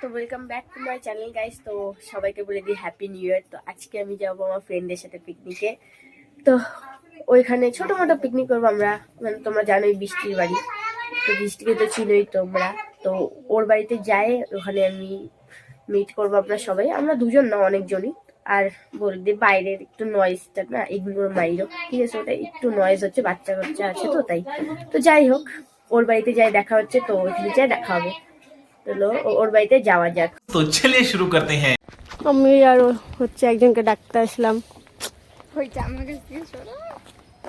তো welcome back to my channel guys. তো সবাইকে বলে দিই হ্যাপি নিউ ইয়ার। তো আজকে আমি যাবো আমার ফ্রেন্ডের সাথে পিকনিকে। তো ওইখানে ছোট মোটো পিকনিক করবো আমরা, মানে তোমরা জানোই বৃষ্টির বাড়ি, তো বৃষ্টিকে তো চিনোই তোমরা। তো ওর বাড়িতে যাই, ওখানে আমি মিট করবো আমরা সবাই, আমরা দুজন না অনেকজনই। আর বলতে বাইরের একটু নয়েজটা না, এগুলোর মাইরও ঠিক আছে, ওটা একটু নয়েজ হচ্ছে, বাচ্চা কাচ্চা আছে তো তাই। তো যাই হোক, ওর বাড়িতে যাই দেখা হচ্ছে, তো ওইখানে যাই দেখা হবে। চলো ওর বাড়িতে যাওয়া যাক। তো চলিए শুরু করতে হ্যাঁ। আমি আর হচ্ছে একজনকে ডাকতে আসলাম।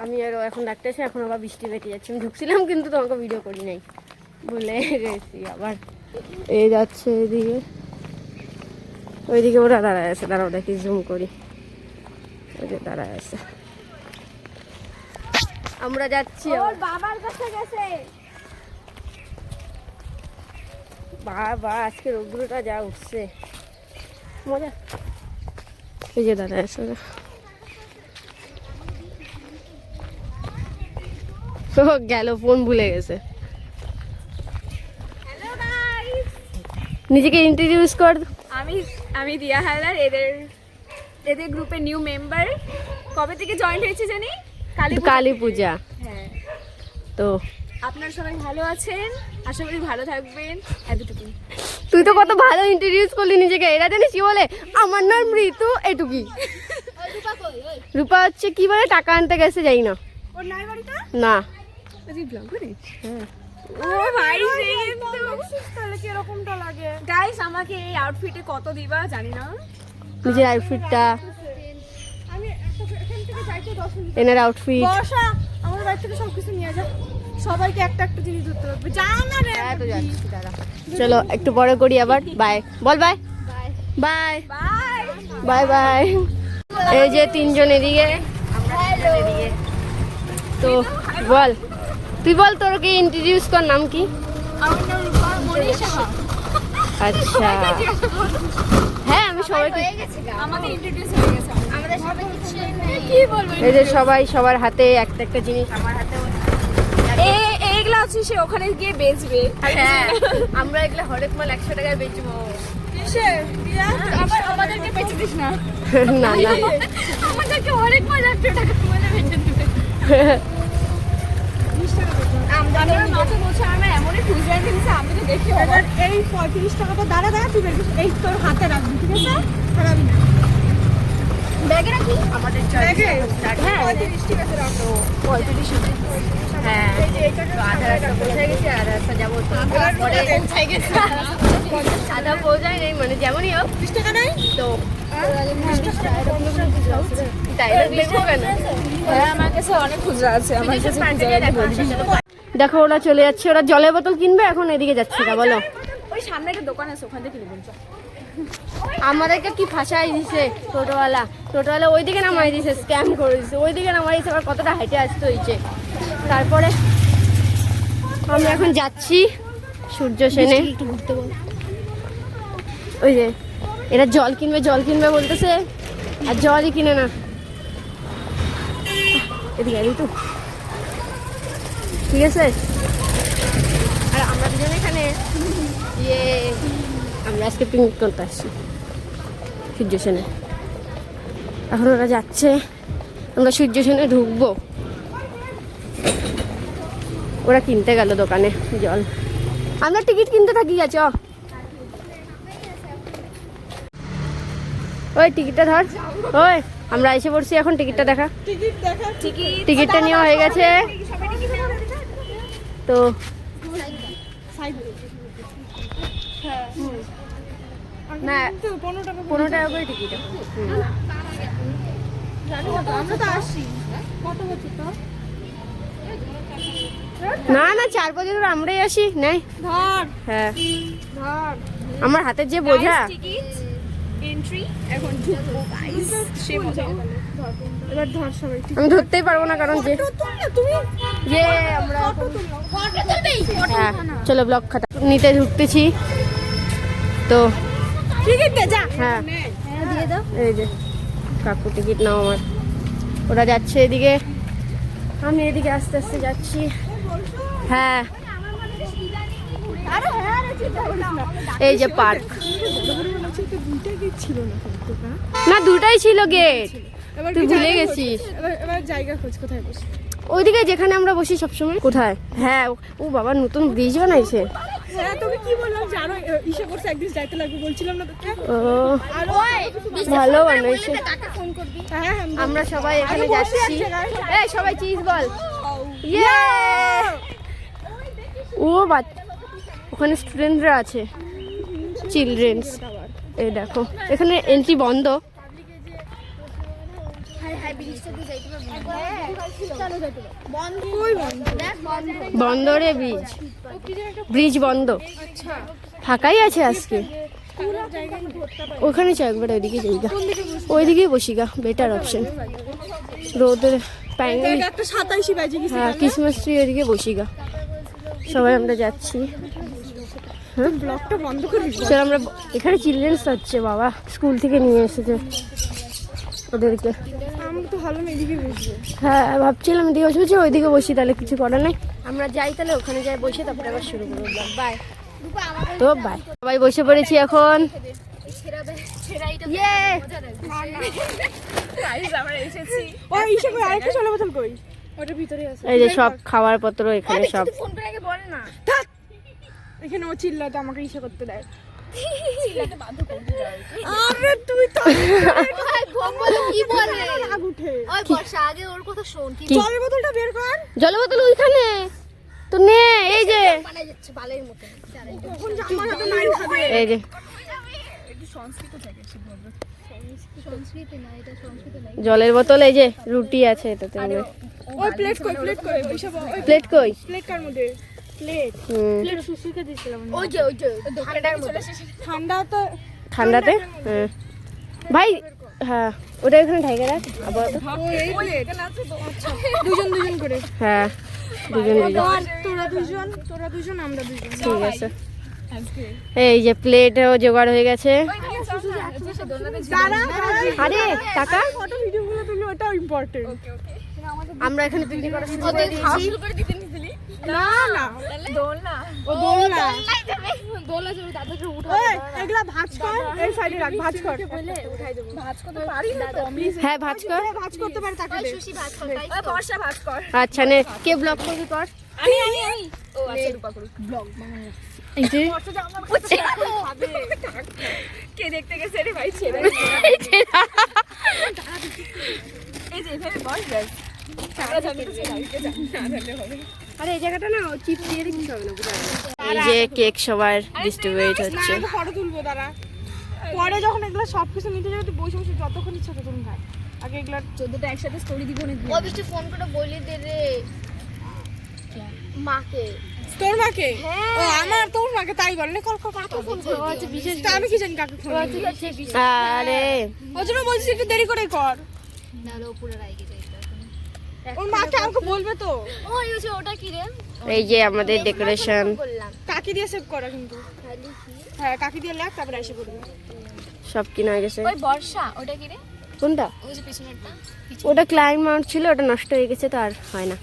আমি আরো এখন ডাকতে আসি, এখন আবার বৃষ্টি বেঁচে যাচ্ছে। আমি ঢুকছিলাম কিন্তু তোমাকে ভিডিও করি নাই, ভুলে গেছি আবার। এই যাচ্ছে এদিকে, ওইদিকে ওরা দাঁড়ায় আছে, দাঁড়াও দেখি জুম করি। ওই যে দাঁড়ায় আছে, আমরা যাচ্ছি। ওর বাবার কাছে গেছে। বাবা আজকে রোদ্রুটা যা উঠছে, মজা। এই যে দাঁড়ায় আছে ওরা। ও গেল, ফোন ভুলে গেছে। হ্যালো গাইস, নিজেকে ইন্ট্রোডিউস কর। আমি দিয়া হালদার, এদের গ্রুপের নিউ মেম্বার। কবে থেকে জয়েন হয়েছে জানি? কালী পূজা। হ্যাঁ, তো আপনারা সবাই ভালো আছেন, আশা করি ভালো থাকবেন। এতটুকু। তুই তো কত ভালো ইন্ট্রোডিউস করলি নিজেকে। এরা জানিস কি বলে? আমার নাম ঋতু, এটুকি। রূপা হচ্ছে কি বলে, টাকা আনতে গেছে, যাই না। ওর নাই বাড়িটা? না। তুই ব্লগ করিস? হ্যাঁ। ও ভাই, তাহলে কি এরকমটা লাগে? গাইস, আমাকে এই আউটফিটে কত দিবা জানি না। নিজের আউটফিটটা, আমি এখান থেকে যাইতে 10 মিনিট। এনার আউটফিট। বর্ষা, আমার বাড়ি থেকে সবকিছু নিয়ে যা, সবাইকে একটা একটা জিনিস ধরতে হবে। যাও না রে। হ্যাঁ তো যাচ্ছি, দাঁড়া। চলো একটু পরে করি আবার। বাই বল। Bye bye bye bye bye. এই যে তিনজন এদিকে, আমরা তিনজন এদিকে। তো বল, তুই বল, তোর কি ইন্ট্রোডিউস কর, নাম কি? আমার নাম রূপা মনীষা। আচ্ছা, হ্যাঁ আমি সবাইকে, আমাদের ইন্ট্রোডিউস হয়ে গেছে। আমাদের সবাই কি বলবো? এই যে সবাই সবার হাতে একটা একটা জিনিস, আমার হাতে এইগুলা আছে, সে ওখানে গিয়ে বেচবে। হ্যাঁ, আমরা এগুলো হরেক মাল 100 টাকায় বেচবো। আবার আমাদেরকে বেচে দিস না। না না, আমাদেরকে অনেক মজা 100 টাকা তোমাদের বেচে দিবে। আমার মাথা বলছে, আমরা এমনই খুঁজে কিনছি, আমি তো দেখি এবার এই 35 টাকাটা দাঁড়া তুই এই তোর হাতে রাখবি, ঠিক আছে? খারাপই না। ব্যাগে রাখি আমাদের ব্যাগে। হ্যাঁ 35, ঠিক আছে, রাখো। 35। হ্যাঁ, তো আধা রাস্তা পৌঁছে গেছি, আধা রাস্তা যাবো। তো পরে পৌঁছাই গেছে। আধা পৌঁছায় নেই, মানে যেমনই হোক 20 টাকা নাই তো ডায়লগ লিখবো কেন? হ্যাঁ, আমার কাছে অনেক খুচরা আছে, আমার কাছে দেখো ওরা চলে যাচ্ছে, ওরা জলের বোতল কিনবে, এখন এদিকে যাচ্ছে না। বলো, ওই সামনে একটা দোকান আছে, ওখান থেকে কিনে বলছো। আমাদেরকে কি ফাঁসাই দিছে টোটোওয়ালা ওইদিকে নামাই দিছে, স্ক্যাম করে দিছে, ওইদিকে নামাই দিছে। আবার কতটা হাইটে আসতে হয়েছে। তারপরে আমি এখন যাচ্ছি সূর্য সেনে। ওই যে এরা জল কিনবে বলতেছে, আর জলই কিনে না। এদিকে তো ঠিক আছে। আর আমরা দুজনে এখানে আমরা আজকে পিকনিক করতে আসছি সূর্য সেনে। এখন ওরা যাচ্ছে, আমরা সূর্য সেনে ঢুকবো। ওরা কিনতে গেল দোকানে জল, আমরা টিকিট কিনতে থাকি। গেছ ওই টিকিটটা ধর। ওই আমরা এসে পড়ছি, এখন টিকিটটা দেখা। টিকিটটা নেওয়া হয়ে গেছে। তো না, 15 টাকা করে টিকিট। না না, 4 বছর আমরাই আসি নাই। হ্যাঁ, আমার হাতের যে বোঝা। এন্ট্রি এখন ঢুকবো গাইস, সে মজা। এবার ধর সবাই। আমি ধরতেই পারবো না, কারণ যে যে আমরা হ্যাঁ, চলো ব্লগ খাতা নিতে ঢুকতেছি। তো টিকিটটা যা। হ্যাঁ দিয়ে দাও। এই যে কাকু টিকিট নাও আমার। ওরা যাচ্ছে এদিকে, আমি এদিকে আস্তে আস্তে যাচ্ছি। হ্যাঁ আরে হ্যাঁ এই যে পার্ক, দুইটা গেট ছিল না কিন্তু, না? না দুটাই ছিল গেট, এবার তুই কি ভুলে জায়গা গেছিস। খোঁজ? এবার জায়গা খোঁজ, কোথায় বসে? ওইদিকে যেখানে আমরা বসি সবসময়। কোথায়? হ্যাঁ, ও বাবা নতুন ব্রিজ বানাইছে। হ্যাঁ, তোকে কি বললাম জানো, ইসে করছে একদিন যাইতে লাগবে বলছিলাম না তোকে। ও ভালো বানাইছে। হ্যাঁ হ্যাঁ, আমরা সবাই এখানে আরে বসে যাচ্ছি। আছে, guys। এই সবাই চিজ বল। ইয়ে! ও ওখানে স্টুডেন্টরা আছে, চিলড্রেন্স। এই দেখো এখানে এন্ট্রি বন্ধ। কই বন্ধ? বন্ধ রে ব্রিজ, ব্রিজ বন্ধ, ফাঁকাই আছে আজকে। ওখানে চল একবার, ওইদিকে যাই গা, ওইদিকেই বসি গা, বেটার অপশন। রোদের প্যাঙ্গেল, একটা 27 বাজে গেছে। হ্যাঁ ক্রিসমাস ট্রি ওইদিকে বসি গা। সবাই আমরা যাচ্ছি। ব্লগটা বন্ধ করে দিবি। চল আমরা, এখানে চিলড্রেন্স হচ্ছে বাবা, স্কুল থেকে নিয়ে এসেছে ওদেরকে। আমরা তো ভালো না, এদিকে বসবো। হ্যাঁ ভাবছিলাম এদিকে বসে ওইদিকে বসি, তাহলে কিছু করার নাই। আমরা যাই তাহলে, ওখানে যাই বসে, তারপরে আবার শুরু করবো ব্লগ। বাই। তো বাই, সবাই বসে পড়েছি এখন। ইয়ে! ওই ইসে কই, আরেকটা চলে বোতল কই? ওটার ভিতরে আছে। এই যে সব খাবার পত্র এখানে সব। থাক। এখানে ও চিল্লাতে আমাকে ইসে করতে দেয়। আরে তুই তো কি বলে রাগ উঠে। ওই বর্ষা আগে ওর কথা শোন কি কি? জলের বোতলটা বের কর। জলের বোতল ওইখানে তো নে, এই যে বানাই যাচ্ছে বালের মতো কখন যে আমার হাতে নাই খাবে। এই যে সংস্কৃতি না, এটা সংস্কৃতি নাই। জলের বোতল, এই যে রুটি আছে এটাতে। ওই প্লেট কই, প্লেট কই, ওইসব ওই প্লেট কই? প্লেট কার মধ্যে? প্লেট। হুম, প্লেট সুসুকে দিছিলাম। ওই যে ঠান্ডার মধ্যে ঠান্ডা তো ঠান্ডাতে। হ্যাঁ ভাই, হ্যাঁ ওটা এখানে ঢাইকে রাখ আপাতত। এই প্লেট। আচ্ছা, দুজন দুজন করে। হ্যাঁ দুজন দুজন, তোরা দুজন আমরা দুজন। ঠিক আছে। এই যে প্লেটও জোগাড় হয়ে গেছে। দাঁড়া, আরে টাকা, ফটো ভিডিওগুলো তুলি, ওটাও ইম্পর্টেন্ট। আমরা এখানে পিকনিক করা শুরু করে দিয়েছি। না না, ও দোল না। ওই এগুলা ভাঁজ কর, এই সাইডে রাখ, ভাঁজ কর। হ্যাঁ ভাজ কর। ভাঁজ করতে পারে তাকে দে। সুশি ভাত খাই ওই বর্ষা ভাঁজ কর। আচ্ছা নে, কে ব্লগ করবি কর। আমি ও আচ্ছা রূপা করুক এই যে কে দেখতে গেছে রে ভাই, ছেড়ে এই যে এখানে বস ব্যাস। আমরা জানি তো ছেড়ে না জানলে হবে। আরে এই জায়গাটা না চিপ দিয়ে দিতে হবে না, বুঝা গেল। এই যে কেক সবার ডিস্ট্রিবিউট হচ্ছে। না, ফটো তুলবো দাঁড়া। পরে যখন এগুলো সবকিছু নিতে যাবে, তুই বসে বসে যতক্ষণ ইচ্ছা ততক্ষণ খাই। আগে এগুলো 14টা একসাথে স্টোরি দিব না। ও বৃষ্টি ফোন করে বলে দে রে মাকে। তোর মাকে? ও আমার, তোর মাকে তাই বলে। কল কল কাকে ফোন করবো? আচ্ছা বিশেষ, তা আমি কি জানি কাকে ফোন করবো? আরে ওই জন্য বলছি একটু দেরি করে কর। নালে ও পুরো রাইগে যায় এখন। ওর মাকে আমাকে বলবে তো। ও ইউছে ওটা কি রে? এই যে আমাদের ডেকোরেশন বললাম কাকি দিয়ে সেভ করা কিন্তু। খালি কি? হ্যাঁ, কাকি দিয়ে লেখ, তারপরে এসে করবে। সব কিনা হয়ে গেছে। ওই বর্ষা ওটা কি রে? কোনটা? ওই যে পিছনেরটা। ওটা ক্লাইম মাউন্ট ছিল, ওটা নষ্ট হয়ে গেছে তো আর হয় না।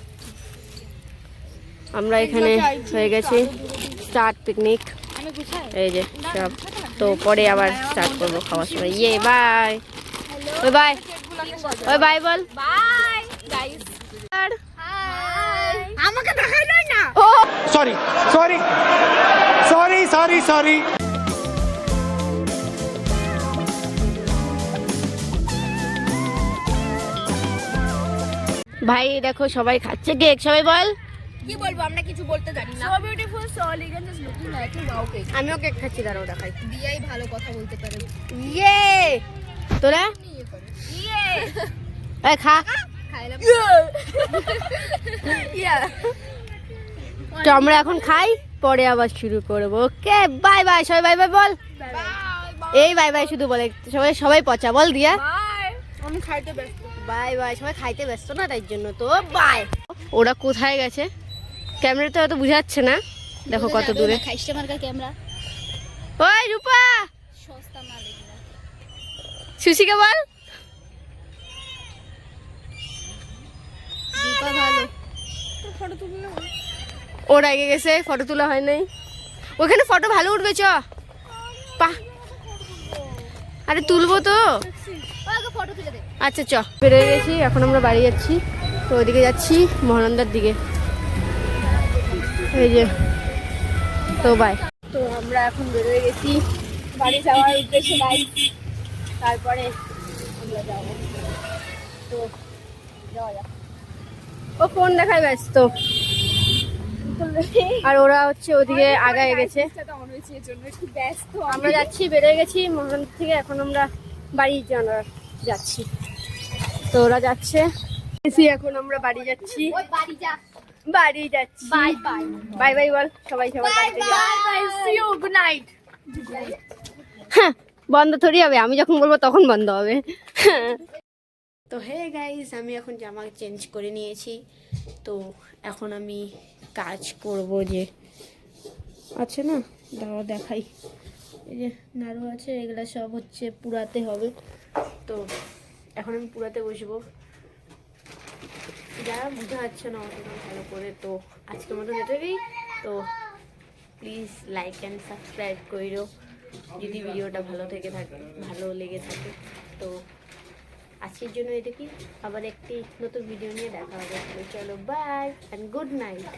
আমরা এখানে হয়ে গেছি স্টার্ট পিকনিক। আমি গুছাই। এই যে সব, তো পরে আবার স্টার্ট করবো খাওয়ার সময়। ইয়ে বাই, ওই বাই, ওই বাই বল। Bye guys. আর হাই। আমাকে দেখাই নাই না। ও sorry sorry sorry sorry sorry ভাই দেখো সবাই খাচ্ছে কেক, সবাই বল। কি বলবো, আমরা কিছু বলতে জানি না। So beautiful, so elegant, just looking like a wow cake. আমিও কেক খাচ্ছি, দাঁড়াও দেখাই। দিয়াই ভালো কথা বলতে পারে। ইয়ে তোরা ইয়ে এই খা। খাইলাম। তো আমরা এখন খাই, পরে আবার শুরু করবো। ওকে বাই বাই, সবাই বাই বাই বল। এই বাই বাই শুধু বলে, সবাই সবাই পচা বল দিয়া। বাই। আমি খাইতে ব্যস্ত। বাই বাই, সবাই খাইতে ব্যস্ত না, তাই জন্য তো বাই। ওরা কোথায় গেছে ক্যামেরাতে হয়তো বুঝাচ্ছে না, দেখো কত দূরে। খাইছে মার্কা ক্যামেরা ওই রূপা, সস্তা মাল এগুলা। সুশিকে বল। রূপা ভালো। ফটো তুললে ওর আগে গেছে, ফটো তোলা হয় নাই। ওখানে ফটো ভালো উঠবে চ পা আরে তুলবো তো ফটো তুলে দে। আচ্ছা চ বেরিয়ে গেছি, এখন আমরা বাড়ি যাচ্ছি। তো ওইদিকে যাচ্ছি মহানন্দার দিকে, এই যে। তো বাই। তো আমরা এখন বেরিয়ে গেছি বাড়ি যাওয়ার উদ্দেশ্যে গাইস। তারপরে আমরা যাবো, তো যাওয়া যাক। ও ফোন দেখায় ব্যস্ত, আর ওরা হচ্ছে ওদিকে আগায় গেছে। আমরা যাচ্ছি, বেরিয়ে গেছি মহানন্দা থেকে, এখন আমরা বাড়ি যাচ্ছি। তো ওরা যাচ্ছে, এখন আমরা বাড়ি যাচ্ছি। বাড়ি যা। বাড়ি যাচ্ছি। Bye bye. বাই বাই বল সবাই, সবার বাড়িতে যা। Bye see you good night. হ্যাঁ, বন্ধ থরি হবে, আমি যখন বলবো তখন বন্ধ হবে। তো হে গাইস, আমি এখন জামা চেঞ্জ করে নিয়েছি। তো এখন আমি কাজ করব, যে আছে না দাঁড়াও দেখাই, এই যে নাড়ু আছে, এগুলা সব হচ্ছে পুরাতে হবে। তো এখন আমি পুরাতে বসবো, যারা বুঝতে পারছে না আমাকে ভালো করে। তো আজকের মতো এটাই। তো প্লিজ লাইক অ্যান্ড সাবস্ক্রাইব করো যদি ভিডিওটা ভালো লেগে থাকে। তো আজকের জন্য এটুকুই, আবার একটি নতুন ভিডিও নিয়ে দেখা হবে। চলো বাই অ্যান্ড গুড নাইট।